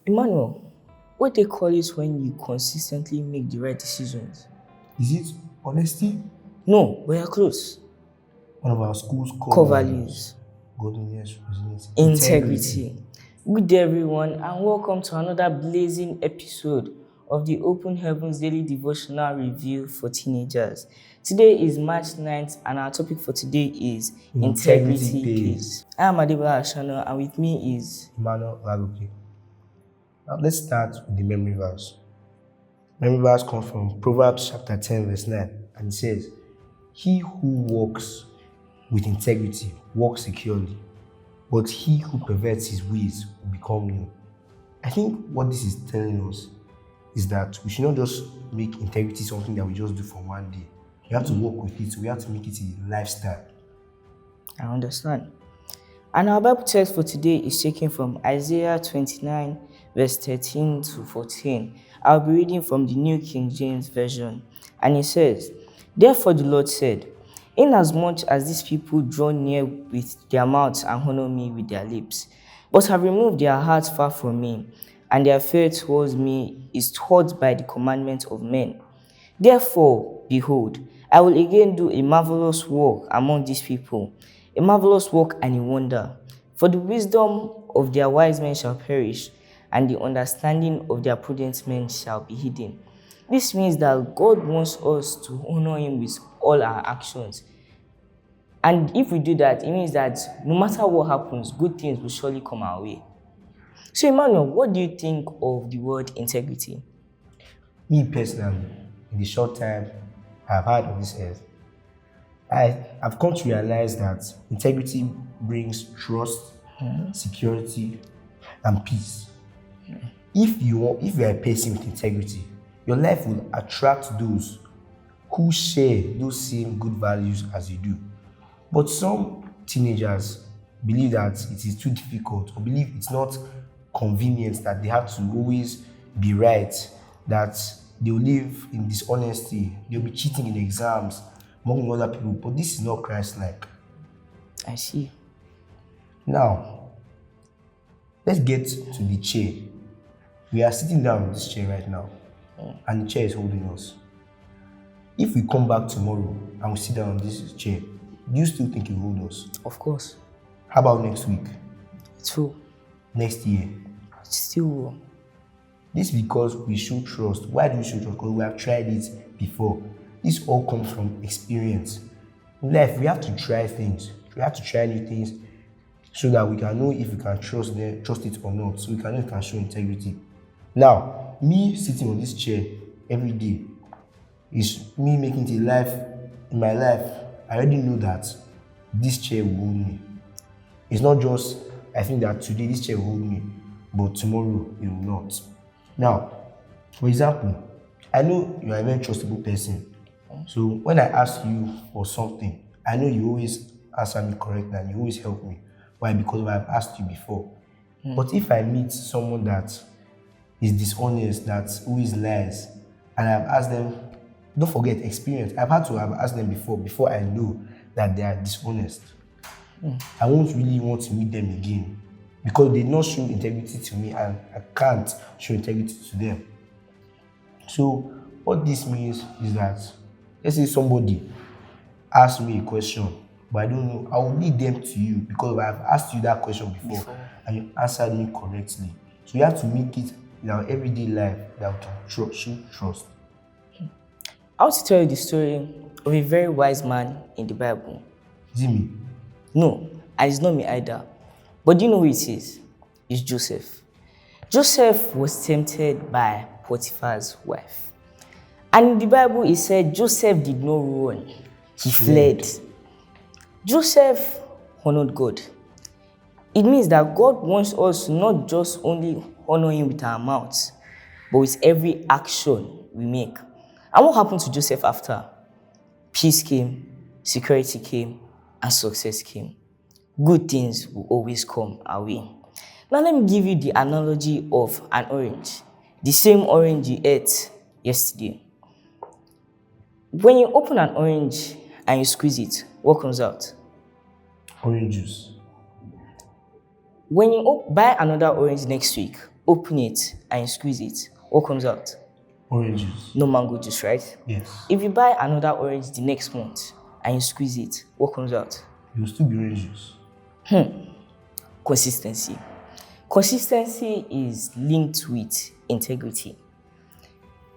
Emmanuel, what they call it when you consistently make the right decisions? Is it honesty? No, but you're close. One of our school's Core values. Godliness, resilience, Integrity. Good day, everyone, and welcome to another blazing episode of the Open Heavens Daily Devotional Review for Teenagers. Today is March 9th, and our topic for today is Integrity Pays. I am Adeboye and with me is 𝗔𝗲𝗃𝗲𝗄𝗏. Now let's start with the memory verse. Memory verse comes from Proverbs chapter 10, verse 9, and it says, "He who walks with integrity walks securely, but he who perverts his ways will become ruined." I think what this is telling us is that we should not just make integrity something that we just do for one day. We have to work with it. We have to make it a lifestyle. I understand. And our Bible text for today is taken from Isaiah 29, verse 13 to 14. I'll be reading from the New King James Version. And it says, "Therefore the Lord said, inasmuch as these people draw near with their mouths and honor me with their lips, but have removed their hearts far from me, and their fear towards me is taught by the commandments of men. Therefore, behold, I will again do a marvelous work among these people, a marvelous work and a wonder. For the wisdom of their wise men shall perish, and the understanding of their prudent men shall be hidden." This means that God wants us to honor Him with all our actions. And if we do that, it means that no matter what happens, good things will surely come our way. So, Emmanuel, what do you think of the word integrity? Me personally, in the short time I've had on this earth, I've come to realize that integrity brings trust, security, and peace. If you are a person with integrity, your life will attract those who share those same good values as you do. But some teenagers believe that it is too difficult, or believe it's not convenient, that they have to always be right, that they'll live in dishonesty, they'll be cheating in exams, among other people. But this is not Christ-like. I see. Now, let's get to the chair. We are sitting down on this chair right now, and the chair is holding us. If we come back tomorrow and we sit down on this chair, do you still think it will hold us? Of course. How about next week? It will. Next year? It still will. This is because we show trust. Why do we show trust? Because we have tried it before. This all comes from experience. In life, we have to try things. We have to try new things so that we can know if we can trust it or not. So we can know if we can show integrity. Now, me sitting on this chair every day is me making it a life. In my life, I already know that this chair will hold me. It's not just, I think that today this chair will hold me, but tomorrow it will not. Now, for example, I know you are a very trustable person. So when I ask you for something, I know you always answer me correctly and you always help me. Why? Because I've asked you before. But if I meet someone that is dishonest, that always lies, and I've asked them, don't forget experience. I've had to have asked them before I know that they are dishonest. I won't really want to meet them again because they did not show integrity to me, and I can't show integrity to them. So what this means is that, let's say somebody asked me a question, but I don't know, I will lead them to you because I've asked you that question before and you answered me correctly. So you have to make it in our everyday life that we can show trust. I want to tell you the story of a very wise man in the Bible. Is it me? No, and it's not me either. But do you know who it is? It's Joseph. Joseph was tempted by Potiphar's wife. And in the Bible, it said Joseph did not run. He fled. Joseph honored God. It means that God wants us to not just only honor Him with our mouths, but with every action we make. And what happened to Joseph after? Peace came, security came, and success came. Good things will always come our way. Now let me give you the analogy of an orange. The same orange you ate yesterday. When you open an orange and you squeeze it, what comes out? Orange juice. When you buy another orange next week, open it and you squeeze it, what comes out? Orange juice. No mango juice, right? Yes. If you buy another orange the next month and you squeeze it, what comes out? It will still be orange juice. Consistency. Consistency is linked with integrity.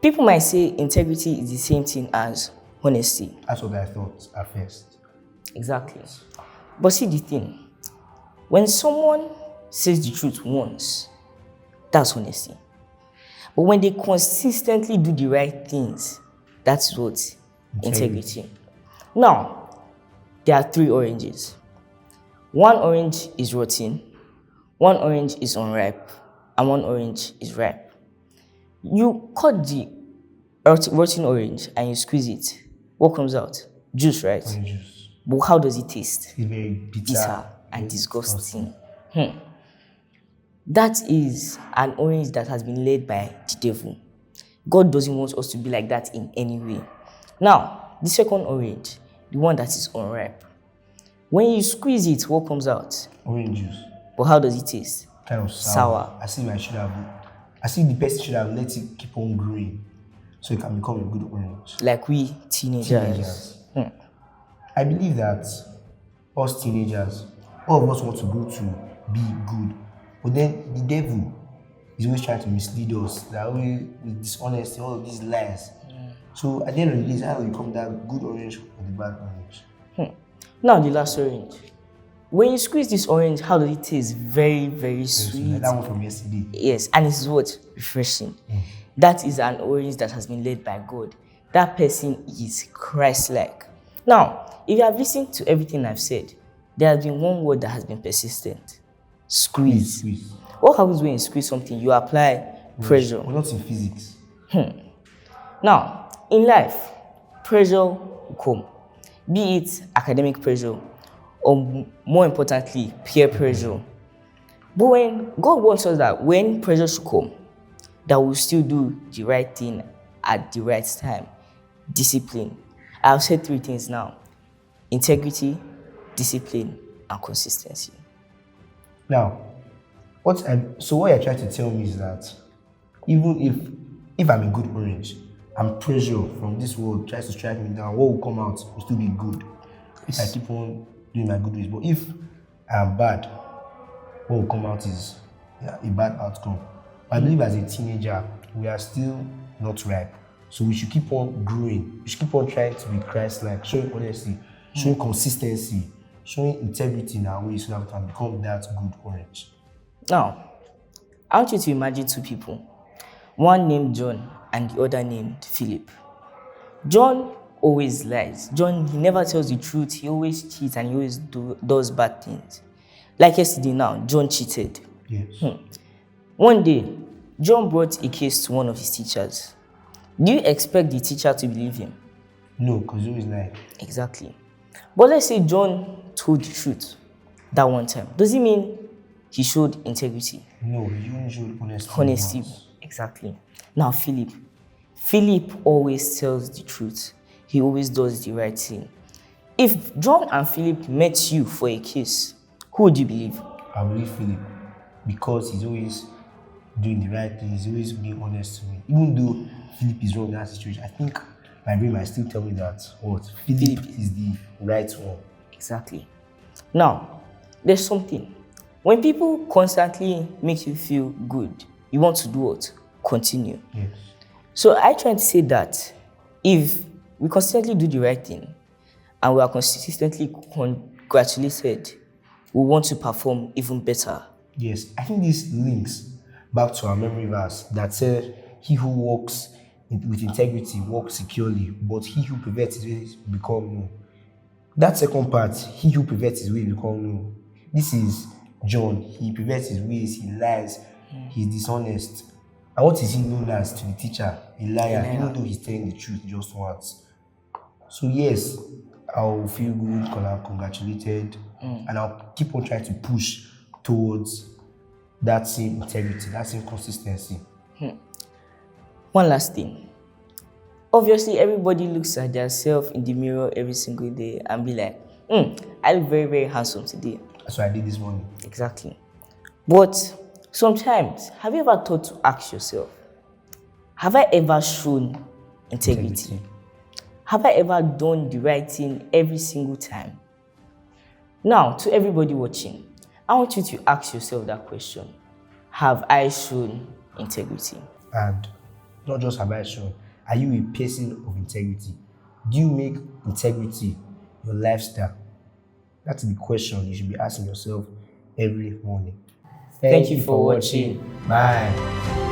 People might say integrity is the same thing as honesty. That's what I thought at first. Exactly. But see the thing, when someone says the truth once, that's honesty. But when they consistently do the right things, that's what? Integrity. Now, there are 3 oranges. One orange is rotten, one orange is unripe, and one orange is ripe. You cut the rotten orange and you squeeze it. What comes out? Juice, right? Orange juice. But how does it taste? It's very bitter And disgusting. That is an orange that has been laid by the devil. God doesn't want us to be like that in any way. Now, the second orange, the one that is unripe. When you squeeze it, what comes out? Orange juice. But how does it taste? Kind of Sour. I see the person should have let it keep on growing so it can become a good orange. Like we teenagers. I believe that us teenagers, all of us want to grow to be good. But then the devil is always trying to mislead us. That way with dishonesty, all of these lies. So at the end of the day, how do you become that good orange or the bad orange? Now the last orange. When you squeeze this orange, how does it taste? Very, very sweet. Like that one from yesterday. Yes, and it's what? Refreshing. That is an orange that has been led by God. That person is Christ-like. Now, if you have listened to everything I've said, there has been one word that has been persistent. Squeeze. What happens when you squeeze something? You apply pressure. We're not in physics. Now, in life, pressure will come. Be it academic pressure or more importantly, peer pressure. But when God wants us that when pressure should come, that we'll still do the right thing at the right time. Discipline. I've said 3 things now. Integrity, discipline, and consistency. Now, what you're trying to tell me is that even if I'm a good orange and pressure from this world tries to strike me down, what will come out will still be good. If I keep on doing my good ways. But if I'm bad, what will come out is a bad outcome. I believe as a teenager, we are still not ripe. So we should keep on growing. We should keep on trying to be Christ-like, showing honesty, showing consistency, showing integrity in our ways so that we can become that good orange. Now, I want you to imagine 2 people. One named John and the other named Philip. John always lies. John, he never tells the truth. He always cheats and he always does bad things. Like yesterday now, John cheated. Yes. One day, John brought a case to one of his teachers. Do you expect the teacher to believe him? No, because he always lies. Exactly. But let's say John told the truth that one time. Does it mean he showed integrity? No, he only showed honesty. Honesty. Exactly. Now, Philip always tells the truth. He always does the right thing. If John and Philip met you for a case, who would you believe? I believe Philip, because he's always doing the right thing. He's always being honest to me. Even though Philip is wrong in that situation, I think my brain might still tell me that Philip is the right one. Exactly. Now, there's something. When people constantly make you feel good, you want to do what? Continue. Yes. So I try to say that if we consistently do the right thing and we are consistently congratulated, we want to perform even better. Yes, I think this links back to our memory verse that said, "He who walks with integrity walks securely, but he who perverts his ways become known." That second part, he who perverts his ways become known. This is John. He perverts his ways, he lies, he's dishonest. And what is he known as to the teacher? A liar, even though he's telling the truth just once. So yes, I'll feel good because I'm congratulated, and I'll keep on trying to push towards that same integrity, that same consistency. One last thing. Obviously, everybody looks at themselves in the mirror every single day and be like, I look very, very handsome today. That's what I did this morning. Exactly. But Sometimes, have you ever thought to ask yourself, have I ever shown integrity? Have I ever done the right thing every single time? Now, to everybody watching, I want you to ask yourself that question. Have I shown integrity? And not just have I shown, are you a person of integrity? Do you make integrity your lifestyle? That's the question you should be asking yourself every morning. Thank you for watching. Bye.